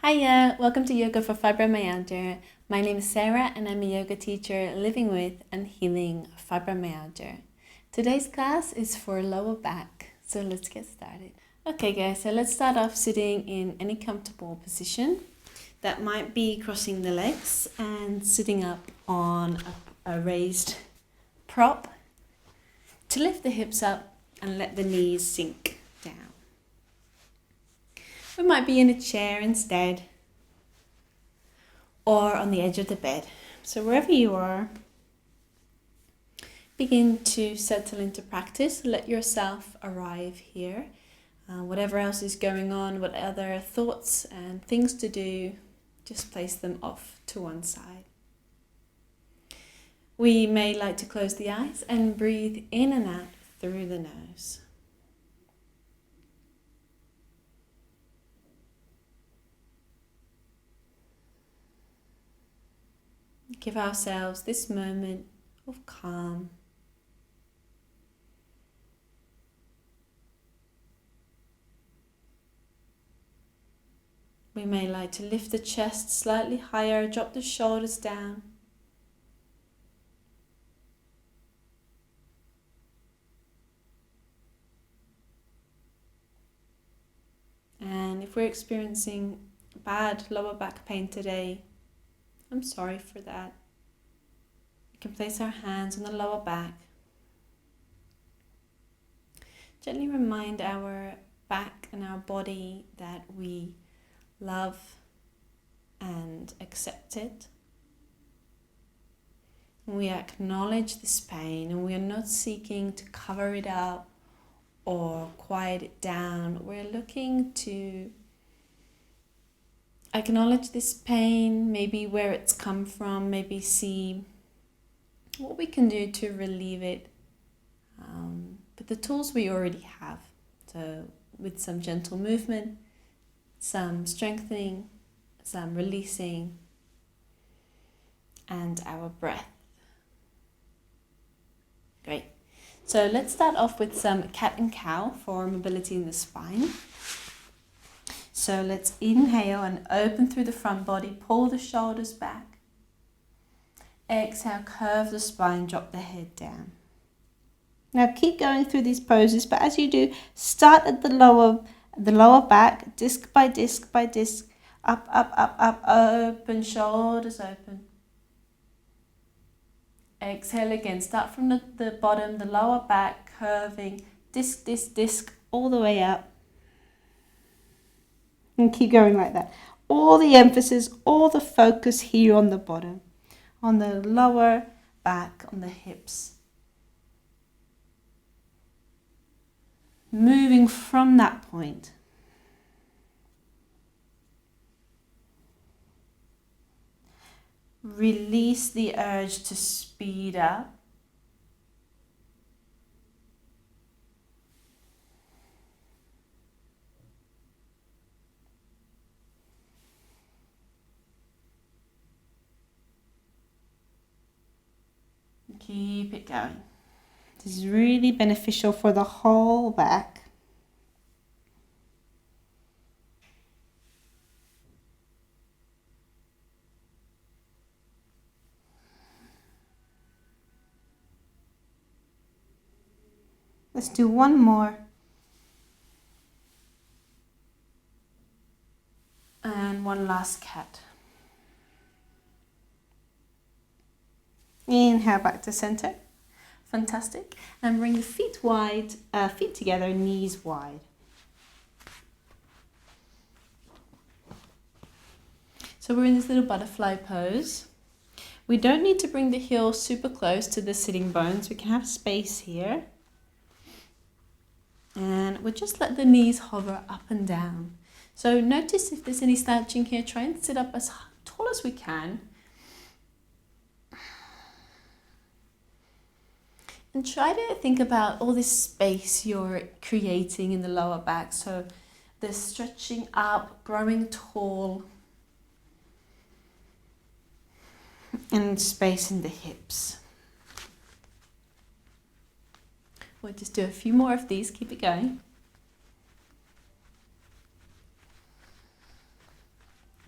Hiya, welcome to Yoga for Fibromyalgia. My name is Sarah and I'm a yoga teacher living with and healing fibromyalgia. Today's class is for lower back, so let's get started. Okay guys, so let's start off sitting in any comfortable position. That might be crossing the legs and sitting up on a raised prop to lift the hips up and let the knees sink down. We might be in a chair instead or on the edge of the bed. So wherever you are, begin to settle into practice. Let yourself arrive here. Whatever else is going on, what other thoughts and things to do, just place them off to one side. We may like to close the eyes and breathe in and out through the nose. Give ourselves this moment of calm. We may like to lift the chest slightly higher, drop the shoulders down. And if we're experiencing bad lower back pain today, I'm sorry for that. We can place our hands on the lower back. Gently remind our back and our body that we love and accept it. We acknowledge this pain and we are not seeking to cover it up or quiet it down. We're looking to acknowledge this pain, maybe where it's come from, maybe see what we can do to relieve it with the tools we already have. So with some gentle movement, some strengthening, some releasing, and our breath. Great. So let's start off with some cat and cow for mobility in the spine. So let's inhale and open through the front body, pull the shoulders back. Exhale, curve the spine, drop the head down. Now keep going through these poses, but as you do, start at the lower back, disc by disc by disc, up, up, up, up, open, shoulders open. Exhale again, start from the bottom, the lower back, curving, disc, disc, disc, all the way up. And keep going like that. All the emphasis, all the focus here on the bottom, on the lower back, on the hips. Moving from that point. Release the urge to speed up. Keep it going. This is really beneficial for the whole back. Let's do one more. And one last cat. Inhale back to center. Fantastic. And bring the feet wide, feet together, knees wide. So we're in this little butterfly pose. We don't need to bring the heels super close to the sitting bones. We can have space here. And we'll just let the knees hover up and down. So notice if there's any slouching here. Try and sit up as tall as we can. And try to think about all this space you're creating in the lower back. So the stretching up, growing tall, and space in the hips. We'll just do a few more of these, keep it going.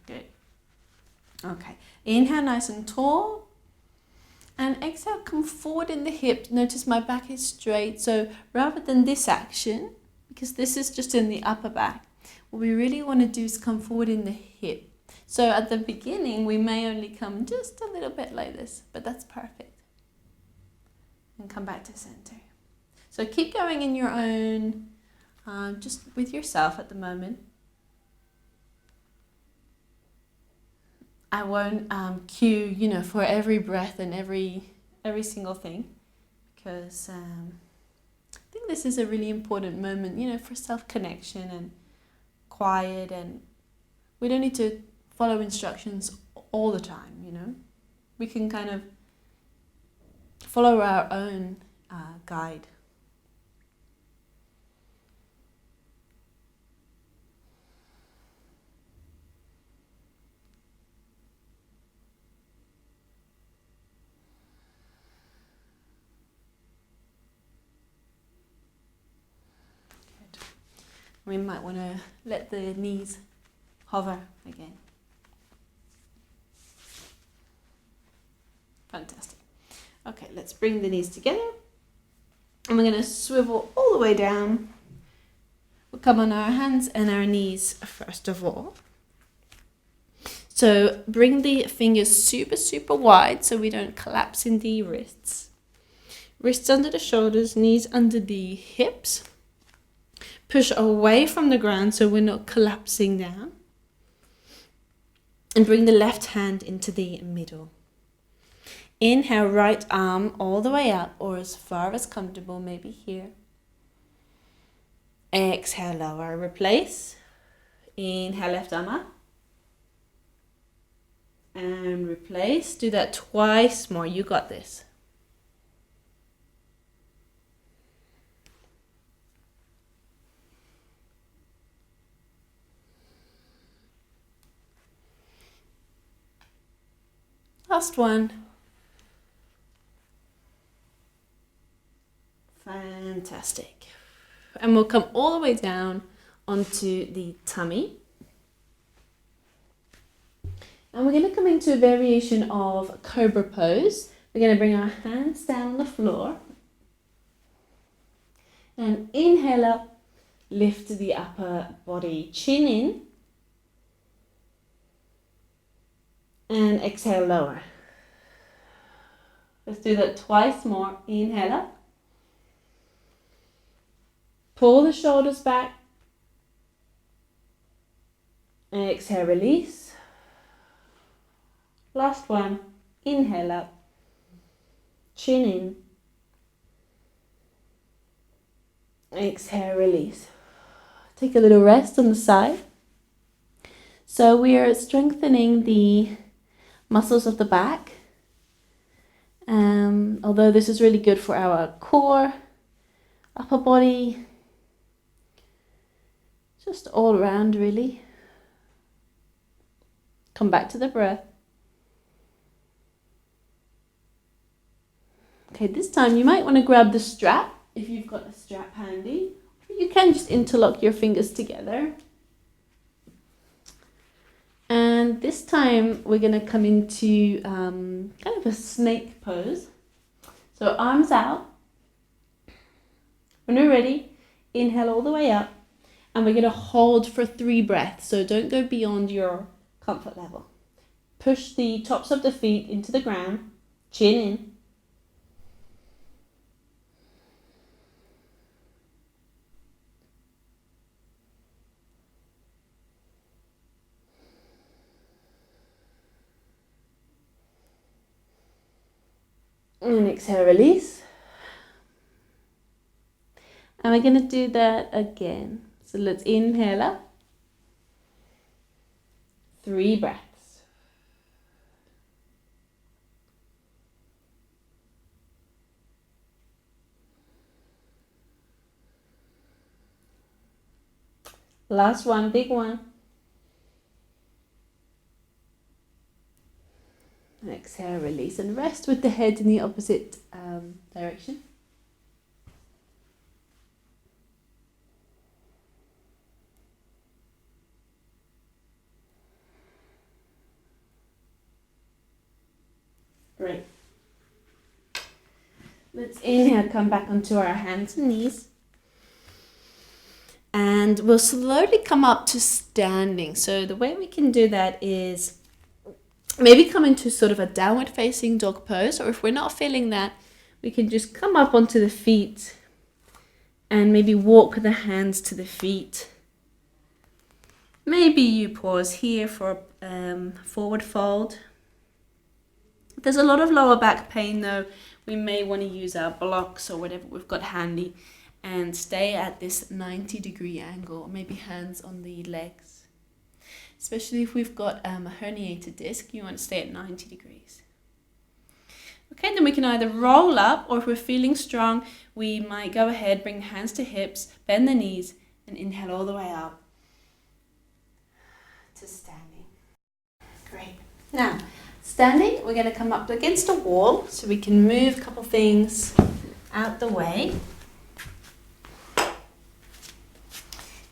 Good. Okay. Inhale nice and tall. And exhale, come forward in the hip. Notice my back is straight. So rather than this action, because this is just in the upper back, what we really want to do is come forward in the hip. So at the beginning, we may only come just a little bit like this, but that's perfect. And come back to center. So keep going in your own, just with yourself at the moment. I won't cue, for every breath and every single thing, because I think this is a really important moment, for self-connection and quiet, and we don't need to follow instructions all the time, We can kind of follow our own guide. We might want to let the knees hover again. Fantastic. Okay, let's bring the knees together. And we're going to swivel all the way down. We'll come on our hands and our knees first of all. So bring the fingers super, super wide so we don't collapse in the wrists. Wrists under the shoulders, knees under the hips. Push away from the ground so we're not collapsing down. And bring the left hand into the middle. Inhale, right arm all the way up or as far as comfortable, maybe here. Exhale, lower, replace. Inhale, left arm up. And replace. Do that twice more. You got this. Last one. Fantastic. And we'll come all the way down onto the tummy. And we're going to come into a variation of cobra pose. We're going to bring our hands down on the floor. And inhale up, lift the upper body, chin in. And exhale, lower. Let's do that twice more. Inhale up. Pull the shoulders back. And exhale, release. Last one. Inhale up. Chin in. Exhale, release. Take a little rest on the side. So we are strengthening the muscles of the back. Although this is really good for our core, upper body, just all around really. Come back to the breath. Okay, this time you might want to grab the strap if you've got a strap handy. You can just interlock your fingers together. And this time we're going to come into kind of a snake pose. So arms out. When we're ready, inhale all the way up. And we're going to hold for 3 breaths. So don't go beyond your comfort level. Push the tops of the feet into the ground. Chin in. And exhale, release. And we're going to do that again. So let's inhale up. 3 breaths. Last one, big one. And exhale, release, and rest with the head in the opposite direction. Great. Let's inhale, come back onto our hands and knees. And we'll slowly come up to standing. So the way we can do that is maybe come into sort of a downward facing dog pose, or if we're not feeling that, we can just come up onto the feet and maybe walk the hands to the feet. Maybe you pause here for forward fold. If there's a lot of lower back pain though, we may want to use our blocks or whatever we've got handy and stay at this 90-degree angle, or maybe hands on the legs. Especially if we've got a herniated disc, you want to stay at 90 degrees. Okay, then we can either roll up, or if we're feeling strong, we might go ahead, bring hands to hips, bend the knees, and inhale all the way up to standing. Great. Now, standing, we're going to come up against a wall, so we can move a couple things out the way.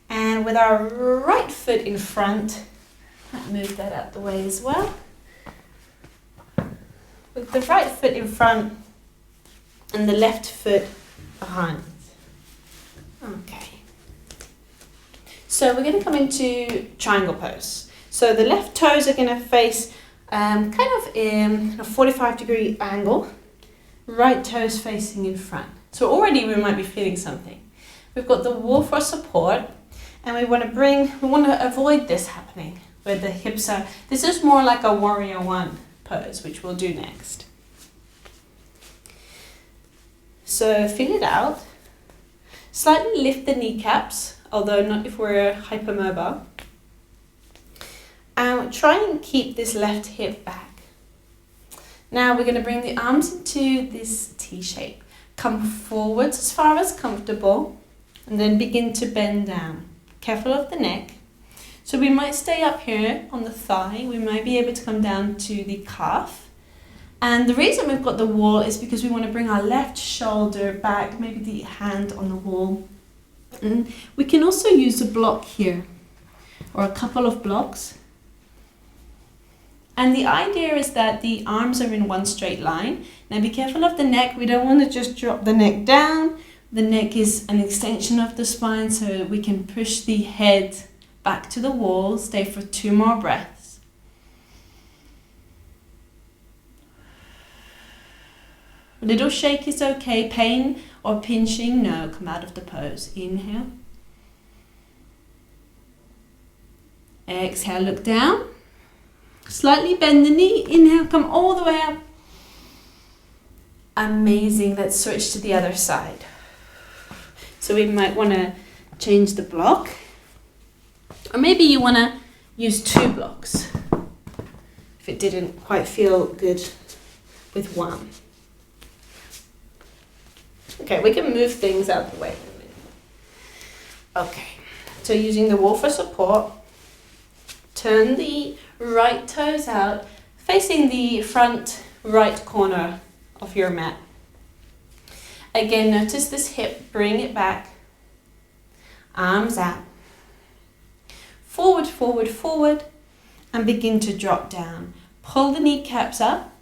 And with our right foot in front, move that out the way as well. With the right foot in front and the left foot behind. Okay. So we're going to come into triangle pose. So the left toes are going to face kind of in a 45-degree angle. Right toes facing in front. So already we might be feeling something. We've got the wall for support, and we want to avoid this happening where the hips are. This is more like a warrior one pose, which we'll do next. So feel it out. Slightly lift the kneecaps, although not if we're hypermobile. And try and keep this left hip back. Now we're going to bring the arms into this T shape. Come forwards as far as comfortable, and then begin to bend down. Careful of the neck. So we might stay up here on the thigh. We might be able to come down to the calf. And the reason we've got the wall is because we want to bring our left shoulder back, maybe the hand on the wall. And we can also use a block here, or a couple of blocks. And the idea is that the arms are in one straight line. Now be careful of the neck. We don't want to just drop the neck down. The neck is an extension of the spine, so we can push the head back to the wall. Stay for 2 more breaths. A little shake is okay. Pain or pinching, no. Come out of the pose. Inhale. Exhale, look down. Slightly bend the knee. Inhale, come all the way up. Amazing. Let's switch to the other side. So we might want to change the block. Or maybe you want to use 2 blocks if it didn't quite feel good with one. Okay, we can move things out the way in a minute. Okay, so using the wall for support, turn the right toes out, facing the front right corner of your mat. Again, notice this hip, bring it back, arms out. Forward, forward, forward, and begin to drop down. Pull the kneecaps up.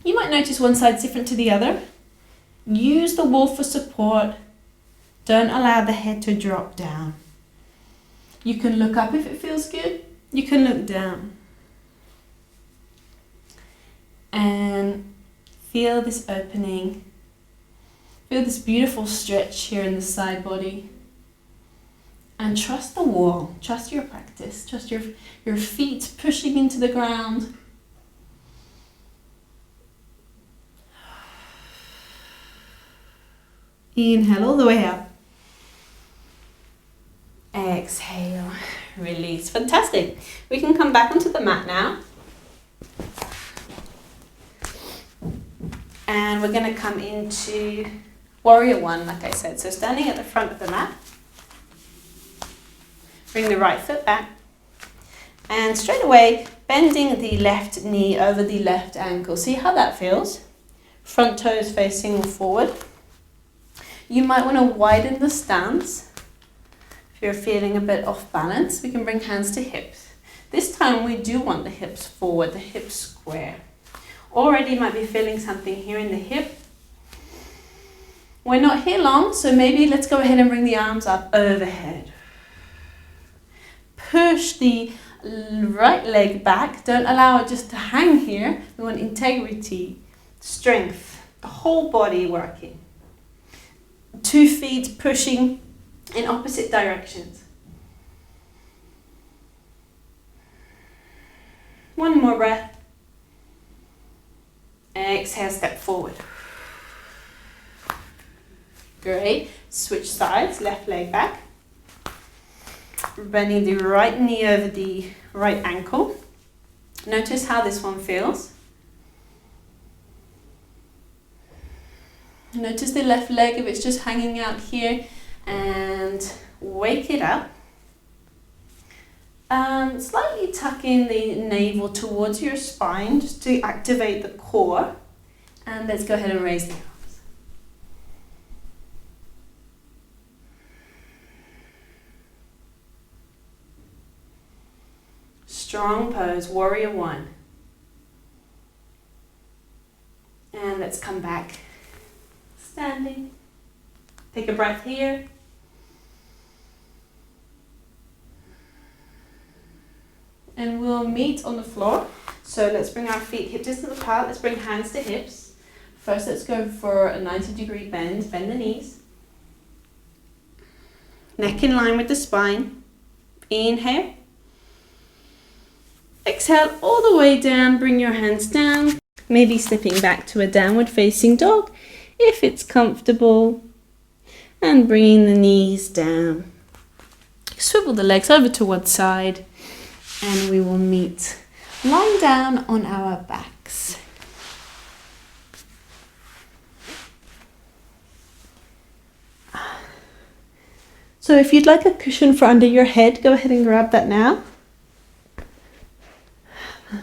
You might notice one side's different to the other. Use the wall for support. Don't allow the head to drop down. You can look up if it feels good. You can look down. And feel this opening. Feel this beautiful stretch here in the side body. And trust the wall. Trust your practice. Trust your feet pushing into the ground. Inhale all the way up. Exhale. Release. Fantastic. We can come back onto the mat now. And we're going to come into warrior one, like I said. So standing at the front of the mat. Bring the right foot back. And straight away, bending the left knee over the left ankle. See how that feels? Front toes facing forward. You might want to widen the stance. If you're feeling a bit off balance, we can bring hands to hips. This time we do want the hips forward, the hips square. Already might be feeling something here in the hip. We're not here long, so maybe let's go ahead and bring the arms up overhead. Push the right leg back. Don't allow it just to hang here. We want integrity, strength, the whole body working. 2 feet pushing in opposite directions. One more breath. Exhale, step forward. Great. Switch sides, left leg back. Bending the right knee over the right ankle. Notice how this one feels. Notice the left leg if it's just hanging out here, and wake it up. Slightly tuck in the navel towards your spine just to activate the core. And let's go ahead and raise the arms. Strong pose, warrior one. And let's come back. Standing. Take a breath here. And we'll meet on the floor. So let's bring our feet hip distance apart. Let's bring hands to hips. First, let's go for a 90-degree bend. Bend the knees. Neck in line with the spine. Inhale. Exhale all the way down. Bring your hands down. Maybe slipping back to a downward facing dog if it's comfortable. And bringing the knees down. Swivel the legs over to one side. And we will meet lying down on our backs. So if you'd like a cushion for under your head, go ahead and grab that now.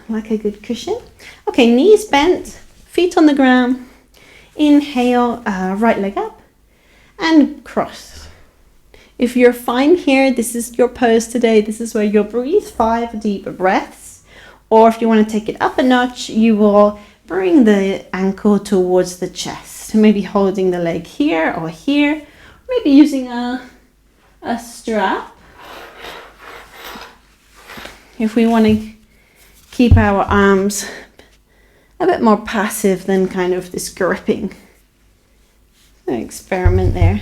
Like a good cushion. Okay, knees bent, feet on the ground. Inhale, right leg up and cross. If you're fine here, this is your pose today. This is where you'll breathe 5 deep breaths. Or if you want to take it up a notch, you will bring the ankle towards the chest. Maybe holding the leg here or here. Maybe using a strap. If we want to keep our arms a bit more passive than kind of this gripping. Experiment there.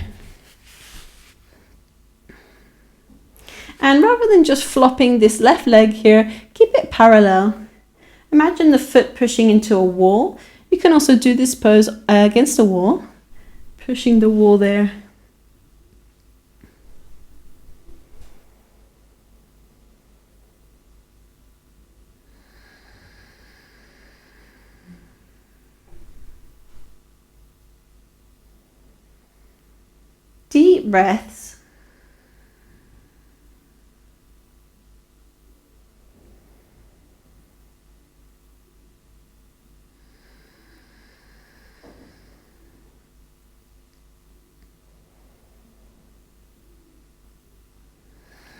And rather than just flopping this left leg here, keep it parallel. Imagine the foot pushing into a wall. You can also do this pose against a wall, pushing the wall there. Deep breaths.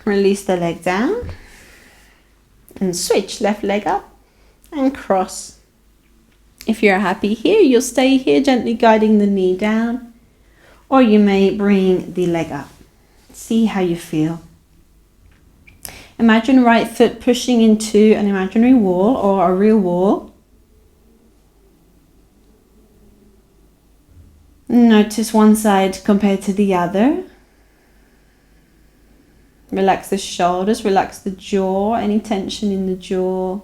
Release the leg down and switch left leg up and cross. If you're happy here, you'll stay here gently guiding the knee down, or you may bring the leg up. See how you feel. Imagine right foot pushing into an imaginary wall or a real wall. Notice one side compared to the other. Relax the shoulders, relax the jaw, any tension in the jaw.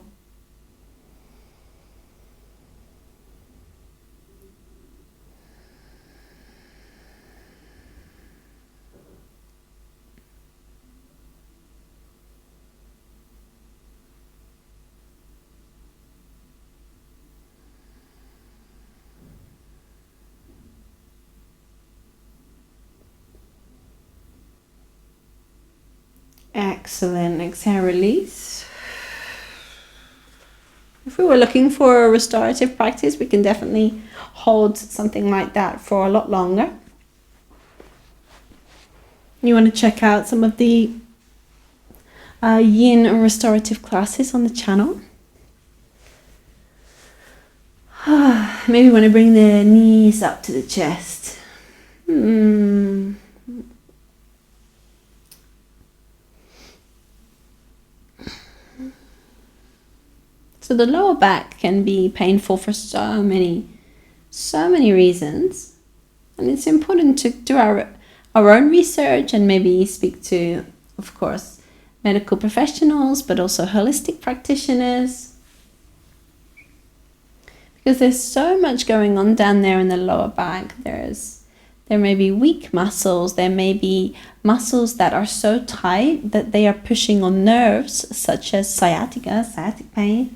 Excellent. Exhale, release. If we were looking for a restorative practice, we can definitely hold something like that for a lot longer. You want to check out some of the yin restorative classes on the channel. Maybe want to bring the knees up to the chest. So the lower back can be painful for so many reasons. And it's important to do our own research and maybe speak to, of course, medical professionals, but also holistic practitioners. Because there's so much going on down there in the lower back. There may be weak muscles. There may be muscles that are so tight that they are pushing on nerves, such as sciatic pain.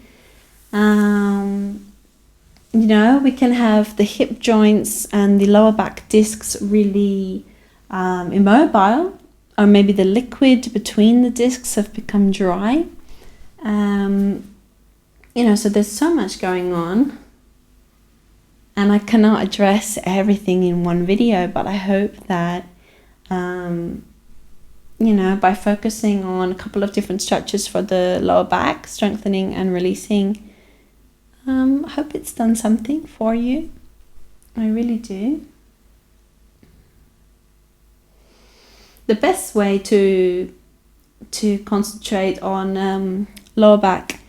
We can have the hip joints and the lower back discs really immobile, or maybe the liquid between the discs have become dry. So there's so much going on. And I cannot address everything in one video, but I hope that, by focusing on a couple of different structures for the lower back, strengthening and releasing, I hope it's done something for you. I really do. The best way to concentrate on lower back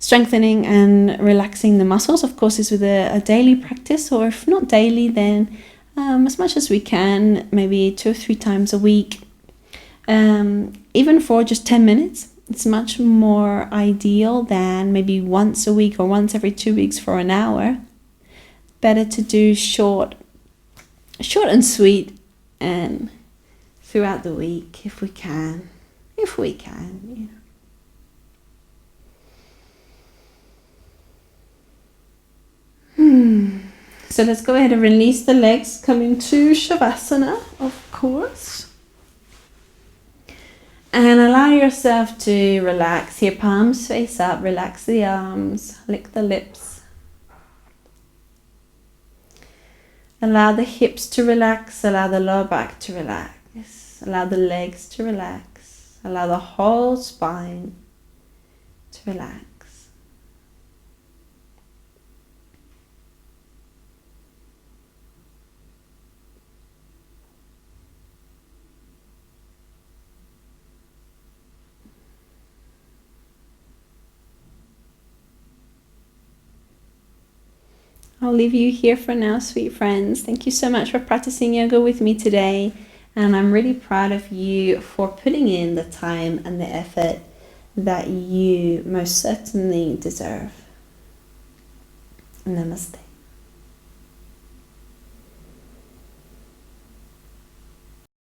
strengthening and relaxing the muscles, of course, is with a daily practice, or if not daily, then as much as we can, maybe 2 or 3 times a week, even for just 10 minutes. It's much more ideal than maybe once a week or once every 2 weeks for an hour. Better to do short and sweet, and throughout the week if we can. So let's go ahead and release the legs, come into Shavasana, of course. And allow yourself to relax. Here, palms face up, relax the arms, lick the lips. Allow the hips to relax, allow the lower back to relax, allow the legs to relax, allow the whole spine to relax. I'll leave you here for now, sweet friends. Thank you so much for practicing yoga with me today. And I'm really proud of you for putting in the time and the effort that you most certainly deserve. Namaste.